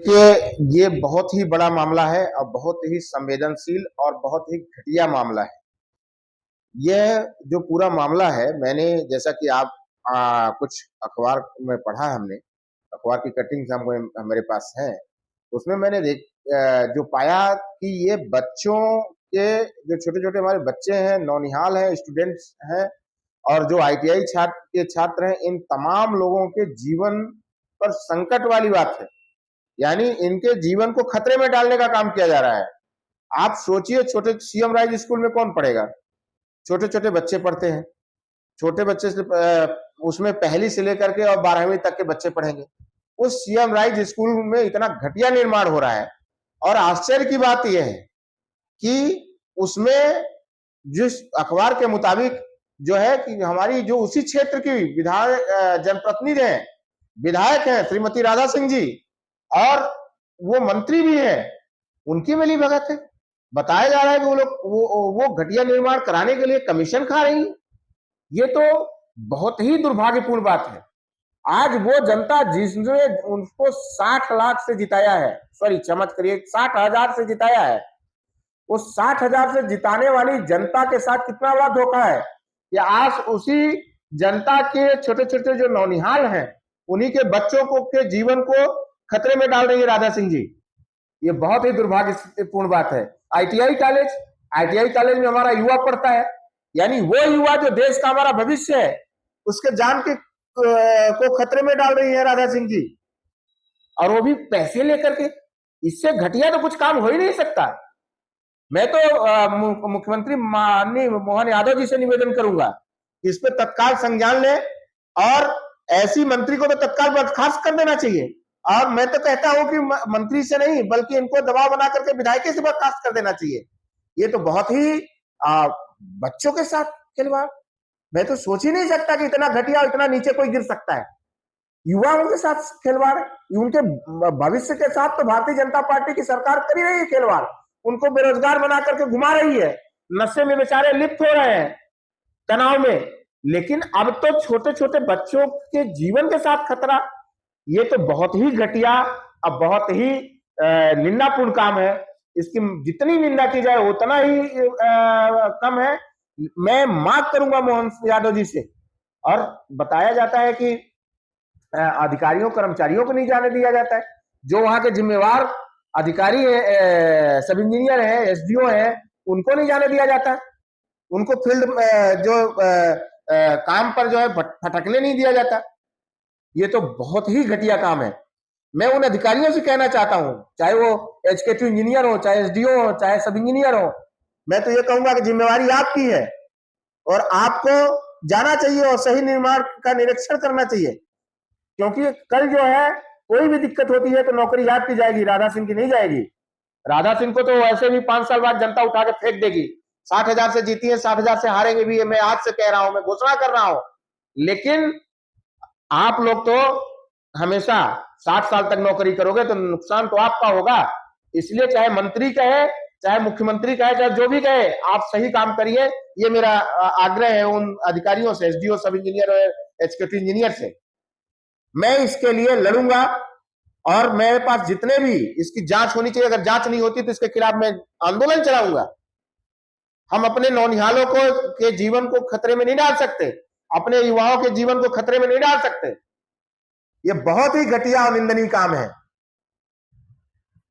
देखिए, ये बहुत ही बड़ा मामला है और बहुत ही संवेदनशील और बहुत ही घटिया मामला है। यह जो पूरा मामला है, मैंने जैसा कि आप कुछ अखबार में पढ़ा हमने, अखबार की कटिंग्स मेरे पास है। उसमें मैंने जो पाया कि ये बच्चों के जो छोटे-छोटे हमारे बच्चे हैं, नौनिहाल हैं, स्टूडेंट्स हैं और जो आईटीआई छात्र हैं, इन तमाम लोगों के जीवन पर संकट वाली बात है। यानी इनके जीवन को खतरे में डालने का काम किया जा रहा है। आप सोचिए, छोटे सीएम राइज स्कूल में कौन पढ़ेगा? छोटे-छोटे बच्चे पढ़ते हैं। छोटे बच्चे से उसमें पहली से लेकर के और 12वीं तक के बच्चे पढ़ेंगे। उस सीएम राइज स्कूल में इतना घटिया निर्माण हो रहा है और आश्चर्य की बात यह है कि उसमें जिस अखबार के मुताबिक जो है कि हमारी जो उसी क्षेत्र की जनप्रतिनिधि हैं, विधायक हैं श्रीमती राधा सिंह जी और वो मंत्री भी है, उनकी मिलीभगत है। बताया जा रहा है कि वो लोग वो घटिया निर्माण कराने के लिए कमीशन खा रही है। ये तो बहुत ही दुर्भाग्यपूर्ण बात है। आज वो जनता जिसने उनको 60 लाख से जिताया है, सॉरी क्षमा करिए 60,000 से जिताया है, उस 60,000 से जिताने वाली जनता के साथ कितना बड़ा धोखा है कि आज उसी जनता के छोटे-छोटे जो नौनिहाल हैं, उन्हीं के बच्चों के जीवन को खतरे में डाल रही है राधा सिंह जी। ये बहुत ही दुर्भाग्यपूर्ण बात है। आईटीआई कॉलेज में हमारा युवा पढ़ता है, यानी वो युवा जो देश का हमारा भविष्य है, उसके जान के को खतरे में डाल रही है राधा सिंह जी, और वो भी पैसे लेकर के। इससे घटिया तो कुछ काम हो ही नहीं सकता। मैं तो मुख्यमंत्री माननीय मोहन यादव जी से निवेदन करूंगा कि इस पे तत्काल संज्ञान ले और ऐसी मंत्री को तो तत्काल बर्खास्त कर देना चाहिए। और मैं तो कहता हूं कि मंत्री से नहीं बल्कि इनको दबाव बना करके विधायक से बर्खास्त कर देना चाहिए। ये तो बहुत ही बच्चों के साथ खिलवाड़, मैं तो सोच ही नहीं सकता कि इतना घटिया और इतना नीचे कोई गिर सकता है। युवाओं के साथ खिलवाड़, उनके भविष्य के साथ तो भारतीय जनता पार्टी की सरकार कर ही रही है खिलवाड़। उनको बेरोजगार बना करके घुमा रही है, नशे में बेचारे लिप्त हो रहे हैं, तनाव में। लेकिन अब तो छोटे छोटे बच्चों के जीवन के साथ खतरा, ये तो बहुत ही घटिया अब बहुत ही निंदापूर्ण काम है। इसकी जितनी निंदा की जाए उतना ही कम है। मैं मांग करूंगा मोहन यादव जी से। और बताया जाता है कि अधिकारियों कर्मचारियों को नहीं जाने दिया जाता है। जो वहां के जिम्मेवार अधिकारी है, सब इंजीनियर है, एसडीओ है, उनको नहीं जाने दिया जाता है। उनको फील्ड जो काम पर जो है फटकने नहीं दिया जाता। ये तो बहुत ही घटिया काम है। मैं उन अधिकारियों से कहना चाहता हूं, चाहे वो एचकेटी इंजीनियर हो, चाहे एसडीओ हो, चाहे सब इंजीनियर हो, मैं तो ये कहूंगा कि जिम्मेवारी आपकी है और आपको जाना चाहिए और सही निर्माण का निरीक्षण करना चाहिए। क्योंकि कल जो है कोई भी दिक्कत होती है तो नौकरी आपकी जाएगी, राधा सिंह की नहीं जाएगी। राधा सिंह को तो वैसे भी 5 साल बाद जनता उठा के फेंक देगी। 60,000 से जीती है, 60,000 से हारेंगे भी, मैं आज से कह रहा हूं, मैं घोषणा कर रहा हूं। लेकिन आप लोग तो हमेशा 60 साल तक नौकरी करोगे तो नुकसान तो आपका होगा। इसलिए चाहे मंत्री कहे, चाहे मुख्यमंत्री कहे, चाहे जो भी कहे, आप सही काम करिए। ये मेरा आग्रह है उन अधिकारियों से, एसडीओ, सब इंजीनियर और एचकेटी इंजीनियर से। मैं इसके लिए लड़ूंगा और मेरे पास जितने भी इसकी जांच होनी चाहिए, अगर जांच नहीं होती तो इसके खिलाफ मैं आंदोलन चलाऊंगा। हम अपने नौनिहालों के जीवन को खतरे में नहीं डाल सकते, अपने युवाओं के जीवन को खतरे में नहीं डाल सकते। ये बहुत ही घटिया और निंदनीय काम है।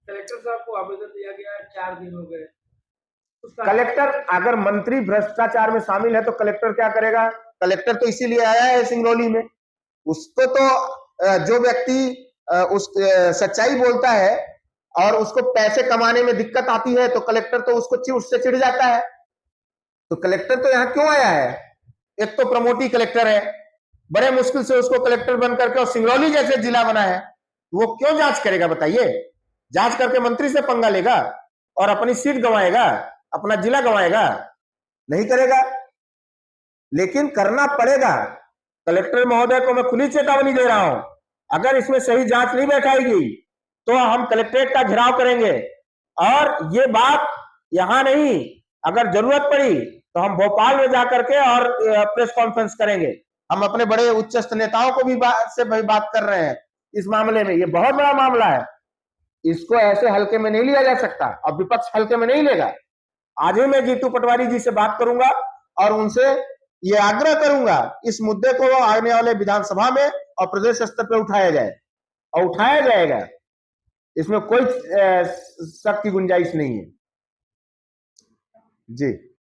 कलेक्टर साहब को आवेदन दिया गया है, 4 दिन हो गए। कलेक्टर, अगर मंत्री भ्रष्टाचार में शामिल है तो कलेक्टर क्या करेगा? कलेक्टर तो इसीलिए आया है सिंगरौली में। उसको तो जो व्यक्ति उस सच्चाई बोलता है और उसको पैसे कमाने में दिक्कत आती है तो कलेक्टर तो उससे चिढ़ जाता है। तो कलेक्टर तो यहाँ क्यों आया है? एक तो प्रमोटी कलेक्टर है, बड़े मुश्किल से उसको कलेक्टर बन करके और सिंगरौली जैसे जिला बना है, वो क्यों जांच करेगा बताइए? जांच करके मंत्री से पंगा लेगा और अपनी सीट गंवाएगा, अपना जिला गंवाएगा? नहीं करेगा। लेकिन करना पड़ेगा। कलेक्टर महोदय को मैं खुली चेतावनी दे रहा हूं, अगर इसमें सही जांच नहीं बैठाएगी तो हम कलेक्ट्रेट का घेराव करेंगे। और ये बात यहां नहीं, अगर जरूरत पड़ी तो हम भोपाल में जाकर के और प्रेस कॉन्फ्रेंस करेंगे। हम अपने बड़े उच्चस्थ नेताओं को भी बात कर रहे हैं इस मामले में। ये बहुत बड़ा मामला है। इसको ऐसे हल्के में नहीं लिया जा सकता और विपक्ष हल्के में नहीं लेगा। आज ही मैं जीतू पटवारी जी से बात करूंगा और उनसे ये आग्रह करूंगा इस मुद्दे को आने वाले विधानसभा में और प्रदेश स्तर पर उठाया जाए और उठाया जाएगा, इसमें कोई शक की गुंजाइश नहीं है। जी।